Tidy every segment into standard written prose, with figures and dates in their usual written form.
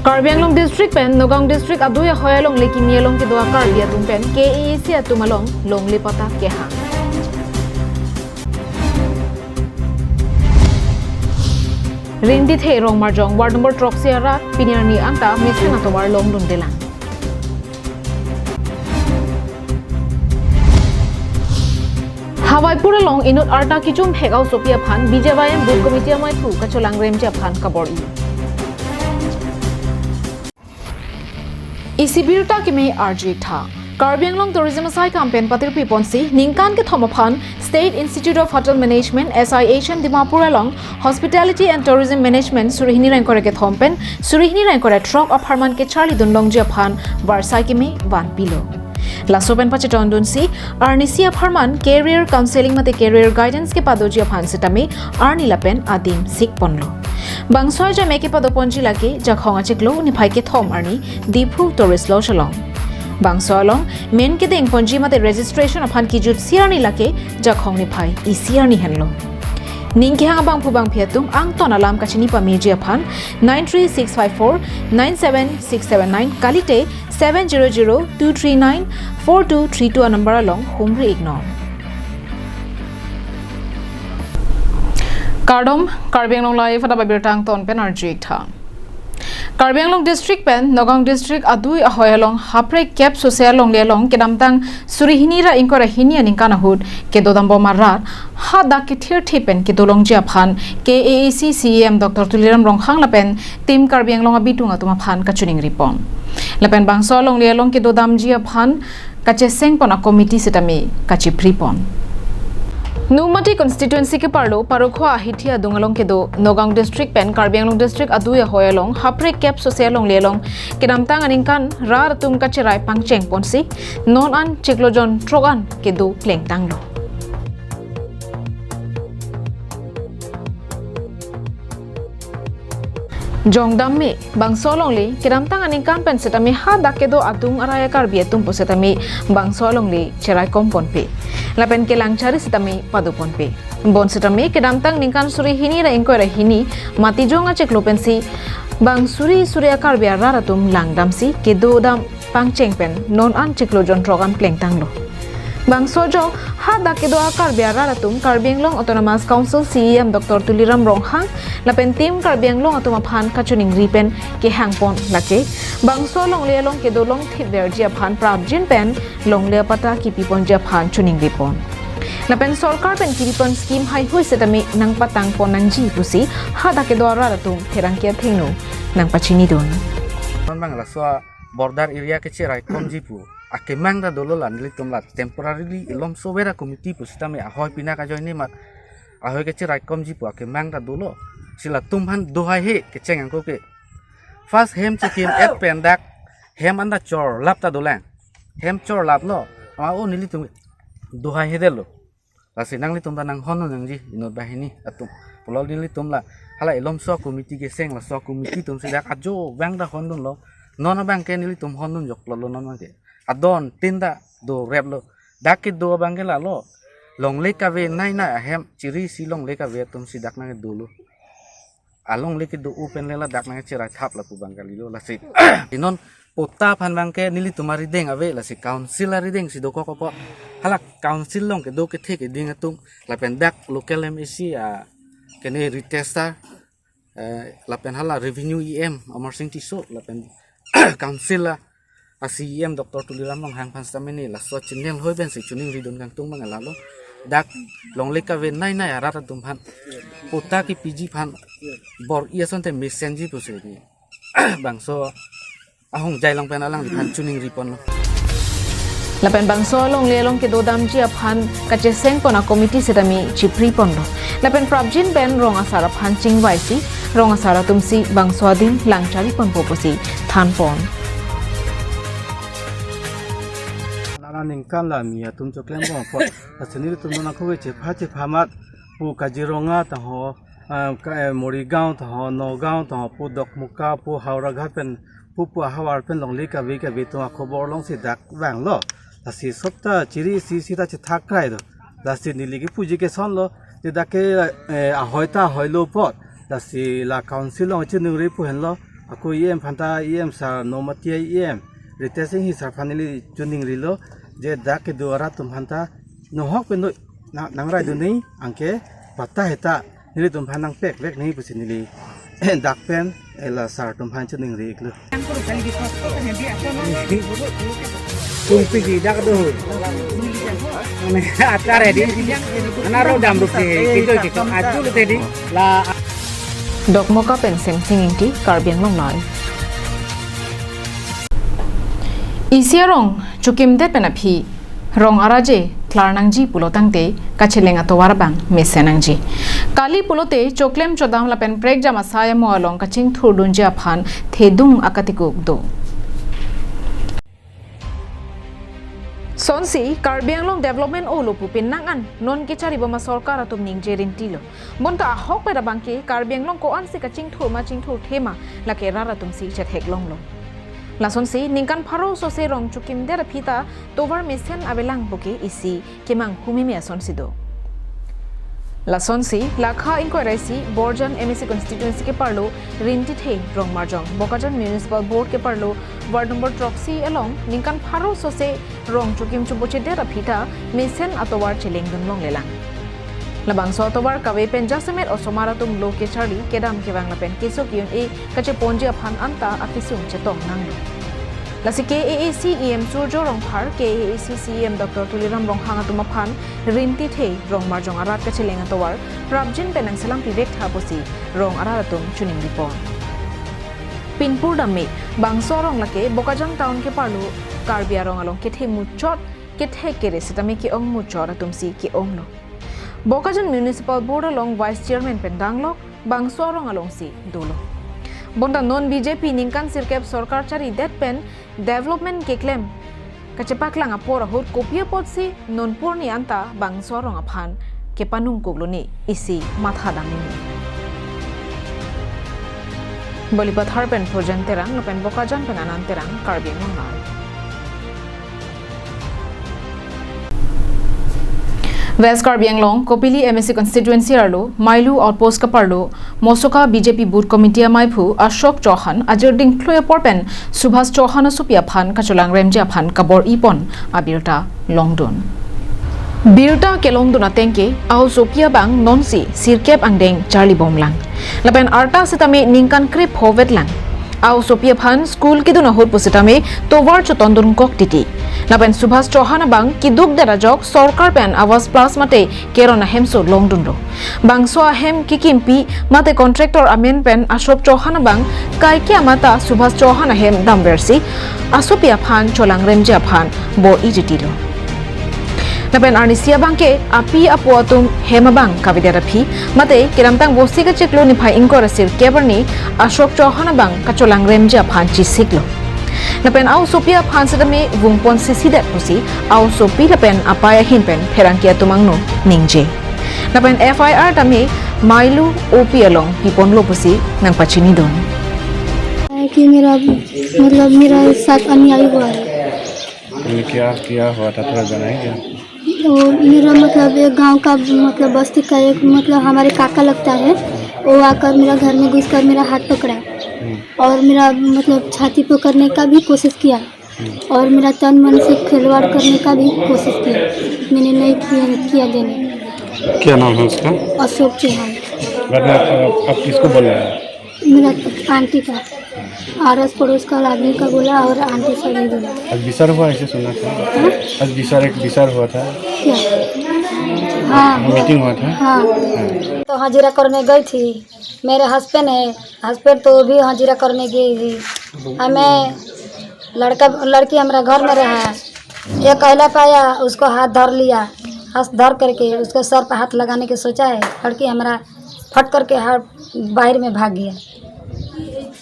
Karbi Anglong District pen Nogong District aduya hoyalong lekimialong ke doa Karbi atung pen KAC atumalong long lipata keha. Rindi the rong marjong ward number Troxiara Pinirni anta missing atowar long dundelan. Hawai pura long inut arta kichum hegau sopia phan BJYM booth committee amai thu kacholang remja phan kabori. Abirta ke me RJ tha Karbi Anglong tourism sai campaign patir piponsi ningkan ke thomaphan State Institute of Hotel Management SI Asian Dimapur along Hospitality and Tourism Management surihini rankore ke thompen surihini rankore truck of harman ke Charlie Dunlong japhan varsai ke me van pilo Lasopen pacheton dunsi Arnisi of harman career counseling mate career guidance ke padoji aphan sitame Arni lapen adim sik ponlo Bangsoy ja meke padoponji lake jakhonga cheklo ni phai ke thom arni diphu tourist lo shalong Bangsoy long men ke deng ponji mate registration aphan ki jut siarni lake jakhong ni phai I siarni henlo Ningki hang bang pu bang phiatum ang ton alam kachini pa meji aphan 93654 97679 kalite 7002394232 number along humri ignore Kardom Karbi Anglong live at Abirta ton pen RJ tha Karbi Anglong district pen Nogong district adui ahoyalong hapre cap social long lelong kedamtang surihinira inkora hinia ningkana hud ke dodambo marat ha da ke thir thipen ke dolong jia phan KAC CEM Dr Tuliram Ronghang lapen tim Karbi Anglong abitung atuma phan kachuning ripon lapen bangso long lelong ke dodam jia phan kache seng pona committee setami kachi pripon Numati constituency ke parlo parokho ahithia dungalong ke do Nogong district pen Karbi Anglong district aduya hoyalong hapre cap social long lelong kedamtang aningkan rar tum kacherai pangcheng ponsi non an chiklojon trogan ke do pleng tanglo Jongdam me bangsolong le kedamtang aningkan pen setami ha dakedo atung araya Karbi atung posetami bangsolong le cherai kompon pe lapen ke langchari setami padupon pe bon setami kedamtang ningkan suri hini ra engko ra hini mati jonga cheklopensi bang suri surya Karbi aratum langdamsi ke do dam pangcheng pen non an cheklojon trogan plengtang lo bang sojo ha dakedo Karbi aratum Karbi Anglong Autonomous Council CEM Dr Tuliram Ronghang lapen tim Karbi Anglong atuma phan kachuning ripen ke hangpon lake bangso long lelong ke dolong thibber jia phan prabjin pen long le pata ki pipon jia phan chuning ripon lapen sarkar pen kiripon scheme hai hoi setami nang patang pon nang ji pusi ha dakedo aratum therangkia thengnu nang pachini don bang la so border area ke cherai komjipu akemang da dololan litumla temporarily ilom sobera committee pusitame ahoy pina ka join ni mat ahoy ke cherai komjipu akemang da dolo sila tumhan dohai he ke cheng ko ke first hem chikim et pendak hem anda chor lapta dolang hem chor lap lo ama o nili tum dohai he delo lasi nang li tumda nang hono nang ji inot bahini atum polol nili tumla hala ilom so committee ke seng la so committee tum sidak ajo bang da hondun lo nona bang ke nili tum hondun jok lo non ke adon tinda do replo dakit do bangela lo long leka ve nai na hem chiri si long leka ve tum sidak na dulu along leki do open lela dak na chira thap la ku bangali lo la si inon pota phan bang ke nili tumari deng ave la si council ari deng si do ko halak council long ke do ke the ke ding atum la pen dak local MEC ke ne retester la pen hala revenue EM amar sing ti so la pen council la CEM Dr Tuliram Ronghang phan stamini la so chinel hoi ben si chuning ridon kang tung mangala lo dak long leka ve nai nai arat tum phan pota ki PG phan bor iason te messenger puse ni bangso ahong jai long pen alang di phan chuning ripon lo lapen bangso long lelong ke dodam ji aphan kache seng pona committee setami chipri pondo lapen prabjin pen rong asara phan chingwaisi rong asara tumsi bangso adin langchari pon poposi than pon ningkan la mia tum choklem bo po asini tum na ko che phamat pu kajironga ta ho morigaon ta ho nogaon ta ho pu dokmuka pu haura ghat pen pu hawar pen long le ka ve to khobor long si dak wang lo asi sopta chiri si ta che thak krai do lasi niligi puji ke son lo de dake hoita hoilo pot lasi la council lo che nuri pu hen lo aku phanta sa nomatia retesing hi sa family tuning rilo je dak ke duara tum phanta no hok pe no nangrai du nei angke pata heta nili tum phanang pek vek nei pusinili dak pen ela sar tum phan chuning ri iklu tumpi di dak do ane acara di anaro dam rupe kito aju lu tadi la dok moka pen singing ti karbiang long lai isiarong chukim det penapi rong araje klarnangji pulotangte kachelenga towarabang mesenangji kali pulote choklem chodam la pen prek jama saya mo along kaching thurdunja phan thedung akatikuk do sonsi karbiang long development olo pupin nangan non ke chari bama sarkar atum ningjerin tilo bonta hok pera bangke karbiang long ko ansi kaching thur ma ching thur thema la ke rara tum si chet hek long lo la sonsi ningkan pharo so se rong chukim der phita tovar mesen abelang buke isi kemang humi me sonsi do la sonsi lakha inquiry borjan MSC constituency ke parlo rinti the rong marjong bokajan municipal board ke parlo ward number troxy along ningkan pharo so se rong chukim chuboche der phita mesen atowar cheleng dun long lelang labang so atowar kawe penja semet osomara tum loke charli kedam ke bang lapen kesok yun e kache ponje phan anta akisung chetong nang lasi KAAC EM Surjo rong phar KAAC CEM Dr. Tuliram rong hanga tuma phan rinti the rong marjong arat ka chelenga towar prabjin penang salam pivek thaposi rong aratum chuning ripon pinpur damme bangso rong lake bokajang town ke parlo karbia rong along ke the muchot ke the kere sitame ki ong muchot atum si ki ong lo bokajang municipal board along vice chairman pendanglo bangso rong along si dolo bonda non BJP ningkan sirkep sarkar chari that pen development ke claim kachepak lang apor hot kopia potsi non porni anta bangso rong aphan ke panung kogloni isi matha dami bolipat harpen projen terang lopen bokajan penanan terang karbi nongal West Karbiang Long, Kopili MSC constituency arlo, Mailu outpost kaparlo, Mosoka BJP boot committee maipu, Ashok Chauhan, Ajirding Kloya Porpen, Subhas Chauhan Supia Phan, Kacholang Remja Phan, Kabor Ipon, Abirta, Longdon. Birta Kelongdon Atenke, Ao Sopia Bang, Nonsi, Sirkep Angdeng, Charlie Bomlang. Lapen Arta Sitame Ninkan Krip Hovetlang. Ao Sopia Phan, School Kiduna Hut Pusitame, Tovar Chotondun Kok Titi. Lapen Subhas Chauhan Bang, Kiduk Derajok, Sorkar Pen, Awas Plus Mate, Kerona Hemso Longdundo. Bangso Hem Kikimpi, Mate Contractor Amen Pen, Ashok Chauhan Bang, Kaikia Mata, Subhas Chauhan Hem Damversi, Asopia Phan, Cholang Remja Phan, Bo Ijitilo. Lapen Arnisia Bangke, Api Apuatum, Hemabang, Kaviderapi, Mate, Kiramtang Bosika Cheklo Nipai Inkorasir Keberni, Ashok Chauhan Bang, Kacholang Remja Phan Chisiklo. Lapen Ao Sopia Phan Sidame, Vungpon Sisidat Pusi, Ao Sopi Lapen Apaya Hinpen, Perankia Tumangno, Ningje. Lapen FIR Tame, Mailu OP along, Pipon Lopusi, Nang Pachinidon. कि मेरा साथ अन्याय हुआ है क्या हुआ था थोड़ा बताएंगे तो मेरा मतलब एक गांव का मतलब बस्ती का एक मतलब हमारे काका लगता है वो आकर मेरा घर में घुसकर मेरा हाथ पकड़ा और मेरा मतलब छाती पकड़ने का भी कोशिश किया और मेरा तन मन से खिलवाड़ करने का भी कोशिश किया मैंने नहीं किया देने क्या नाम है उसका अशोक चौहान आप किसको बोल रहे हैं मेरा आंटी का आरस पड़ोस का आदमी का बोला और आंटी से भी बोला आज विचार हुआ ऐसे सुना था आज विचार हुआ था क्या हाँ मीटिंग हुआ था हाँ तो हाजिरा करने गई थी मेरे हस्बैंड है हस्बैंड तो भी हाजिरा करने गई थी हमें लड़की हमारा घर में रहा ये कहला पाया उसको हाथ धर लिया हाथ धर करके उसको सर पर हाथ लगाने की सोचा है लड़की हमारा फट करके हाथ बाहर में भाग गया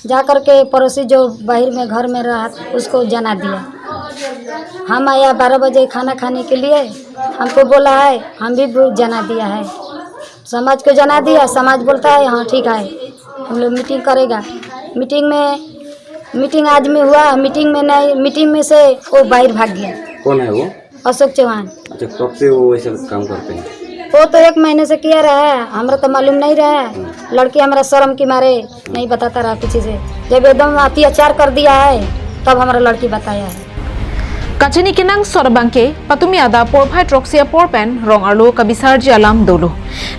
जा करके पड़ोसी जो बाहर में घर में रहा उसको जना दिया हम आया 12 बजे खाना खाने के लिए हमको बोला है हम भी जना दिया है समाज को जना दिया समाज बोलता है हाँ ठीक है हम लोग मीटिंग करेगा मीटिंग आज में हुआ मीटिंग में नहीं मीटिंग में से वो बाहर भाग गया कौन है वो अशोक चौहान अच्छा कब से वो ऐसा काम करते हैं वो तो 1 महीने से किया रहा है, हमरा तो मालूम नहीं रहा है। लड़की हमारा शर्म के मारे नहीं बताता रहा किसी से, जब एकदम अत्याचार कर दिया है तब हमारा लड़की बताया है। Kachini kinang sorbangke patumi ada porphai troxia porpen rong arlo kabisarji alam dolo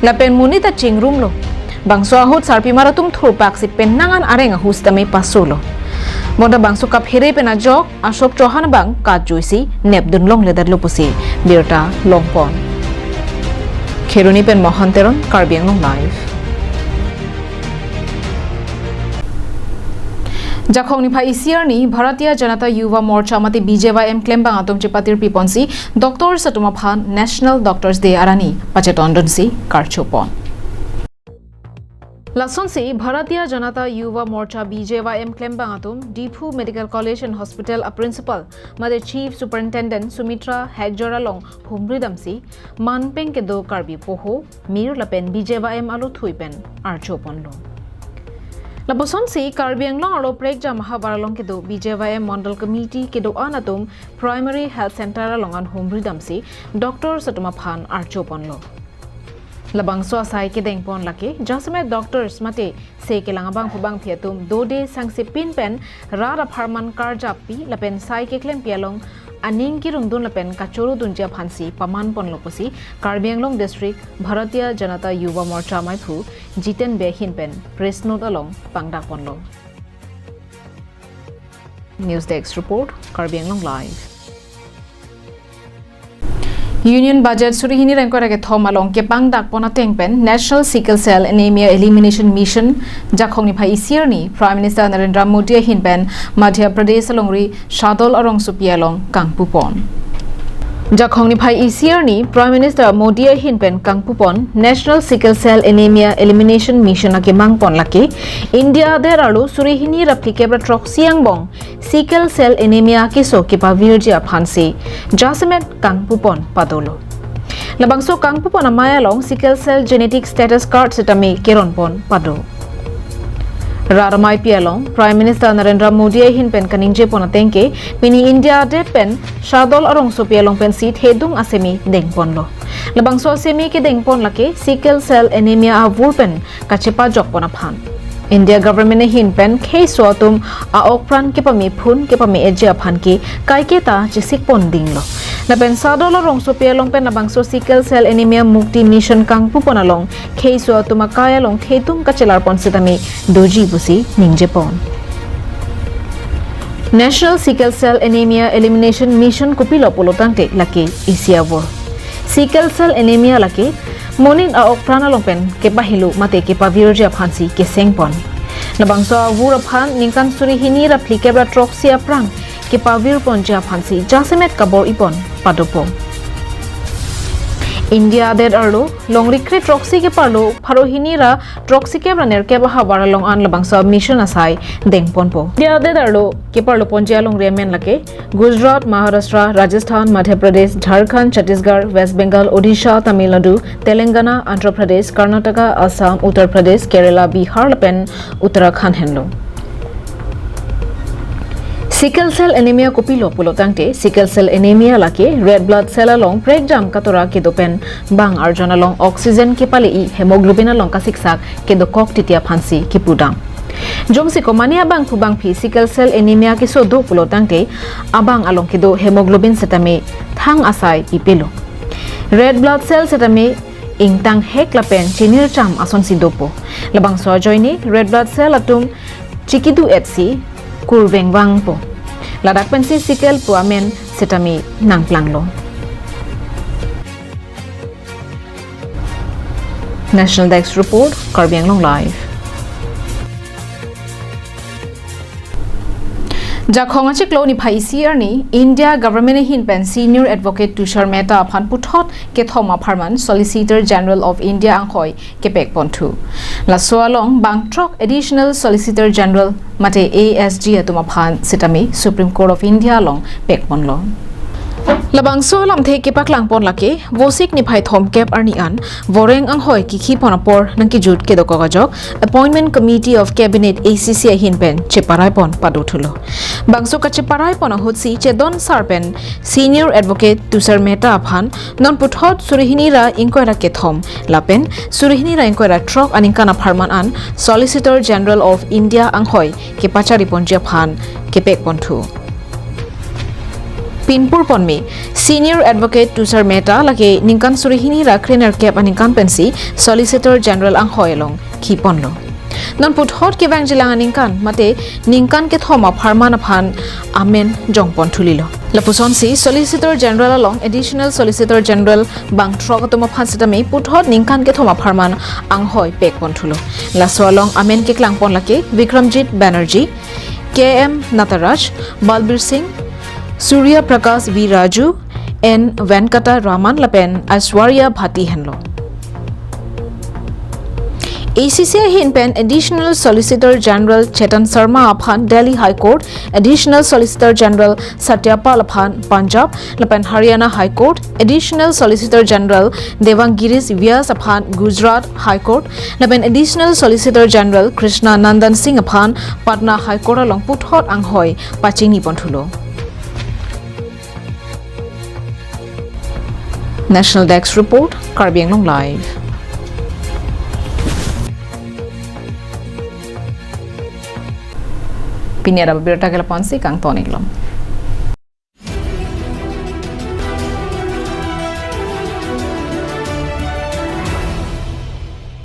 lapen munita chingrum lo bangso ahut sarpi maratum thurpak si pennangan arenga hustame pasolo moda bangso kap here pena jok ashok chohan bang ka juisi nepdun long ledar lopusi birta longpon kheruni pen mohanteron karbiang long live Jakhongni phai isiarni Bharatiya Janata Yuva Morcha mate BJYM klembang atom chipatir piponsi Dr. Satuma Phan National Doctors Day arani pachetondonsi karchopon Lasonsi Bharatiya Janata Yuva Morcha BJYM klembang atom Diphu Medical College and Hospital a principal mate Chief Superintendent Sumitra Hegjoralong humridamsi manpeng ke do karbi poho mir lapen BJYM alu thuipen archopon lo Laboson si Karbiang long alo prek jam mahabaralong kedo BJYM Mandal Committee kedo anatum Primary Health Center along an home rhythm si Dr. Satuma Phan archopon lo. Labang so asai ke deng pon lake jasme doctors mate se ke langabang phubang phiatum do de sangse pin pen rara pharman karjapi lapen sai ke klem pialong aning ki rungdun lapen kachoro dunjia phansi paman pon loposi Karbiang Long District Bharatiya Janata Yuva Morcha maiphu jiten be hin pen press note along pangdak pon lo News Desk report Karbiang Long live Union budget surihini rangkora ke thom along ke pangdak pona tengpen National Sickle Cell Anemia Elimination Mission jakhongni phai isirni Prime Minister Narendra Modi hinpen Madhya Pradesh alongri Shadol arong supialong kangpupon Jakhongni phai isirni Prime Minister Modi hinpen kangpupon National Sickle Cell Anemia Elimination Mission ake mangpon lake India deralu surihini replicable troxiang bong Sickle Cell Anemia kiso kipa virgia phansi Jasmet kangpupon padolo Labangso kangpupon amaya long Sickle Cell Genetic Status Card setame keronpon pado Raramai pialong Prime Minister Narendra Modi hinpen kaningje ponatengke pini India de pen Shadol arong so pialong pen seat hedung asemi dengpon lo Labangso asemi ke dengpon lake Sickle Cell Anemia avurpen kachepa jokpona phan India government hinpen case atum a okpran ke pami phun ke pami eja phan ki kaike ta chisik pon dinglo na pen sadol rong so pialong pen labangso Sickle Cell Anemia Mukti Mission kangpu ponalong case atum kaya long thetum kachelar pon setami doji busi ningje pon National Sickle Cell Anemia Elimination Mission kupilo polotangte lake isiavo Sickle Cell Anemia lake Monin a okprana longpen ke pahilu mate ke pavirja phansi ke sengpon labangso wura phan ningkan suri hini ra plikebra troxia prang ke pavir ponja phansi jasemet kabor ipon padopo India der arlo longri kre troxi ke parlo pharo hini ra troxi ke braner ke ba habara long an labangso mission asai dengpon po India der arlo ke parlo ponja long remen lake Gujarat Maharashtra Rajasthan Madhya Pradesh Jharkhand Chhattisgarh West Bengal Odisha Tamil Nadu Telangana Andhra Pradesh Karnataka Assam Uttar Pradesh Kerala Bihar pen Uttarakhand henlo Sickle Cell Anemia kopilo pulotangte Sickle Cell Anemia lake red blood cell along prek jam katora ke dopen bang arjon along oxygen ke pale I hemoglobin along ka siksak ke do kok titia phansi ki pudam Jomsi ko mania bang phubang phi Sickle Cell Anemia ke so do pulotangte abang along ke do hemoglobin setame thang asai ipelo red blood cell setame ingtang hek lapen chinir cham ason si dopo labang so joini red blood cell atum chikidu fc kurveng wang po ladak pensi sickle po amen setami nangplang lo National Desk report Karbiang Long live Jakhong achik lo ni phai siarni India government hinpen senior advocate Tushar Mehta phan puthot ke thoma pharman Solicitor General of India anghoi ke pek pontu la soalong bangtrok additional Solicitor General mate ASG atuma phan sitami Supreme Court of India long pek ponlo Labang so lam the ke paklang pon lake vosik ni phai thom kep arni an voreng ang hoi ki khi ponapor nang ki jut ke do kagajok appointment committee of cabinet ACC hin pen cheparai pon padu thulo bangso ka cheparai pon hotsi chedon sarpen senior advocate tusar mehta aphan non puthot surihini ra inquiry ke thom lapen surihini ra inquiry trok aning kana pharman an solicitor general of India ang hoi ke pachari pon japhan ke pek pon thu Pinpur Ponmi, Senior Advocate Tusar Mehta lagi ningkan surihini rakrener kep aningkan pensi Solicitor General ang hoyalong kiponlo. Non put hot ke bang jilang ningkan mate ningkan ke thoma pharman aphan amen jongpon thulilo. Lapuson si Solicitor General along Additional Solicitor General bang trokatoma phansitame put hot ningkan ke thoma pharman ang hoy pekpon thulo. Laso along amen ke klangpon lake Vikramjit Banerjee, KM Nataraj, Balbir Singh Surya Prakash V. Raju N. Venkata Raman Lapen Aishwarya Bhati Henlo. ACC Hinpen Additional Solicitor General Chetan Sharma Aphan Delhi High Court, Additional Solicitor General Satyapal Aphan Punjab Lapen Haryana High Court, Additional Solicitor General Devangiris Vyas Aphan Gujarat High Court Lapen Additional Solicitor General Krishna Nandan Singh Aphan Patna High Court along Puthot Anghoy Pachini Ponthulo. National Desk Report, Karbi Anglong Live. Pinyara Abirta Kalapansi Kang Toniglom.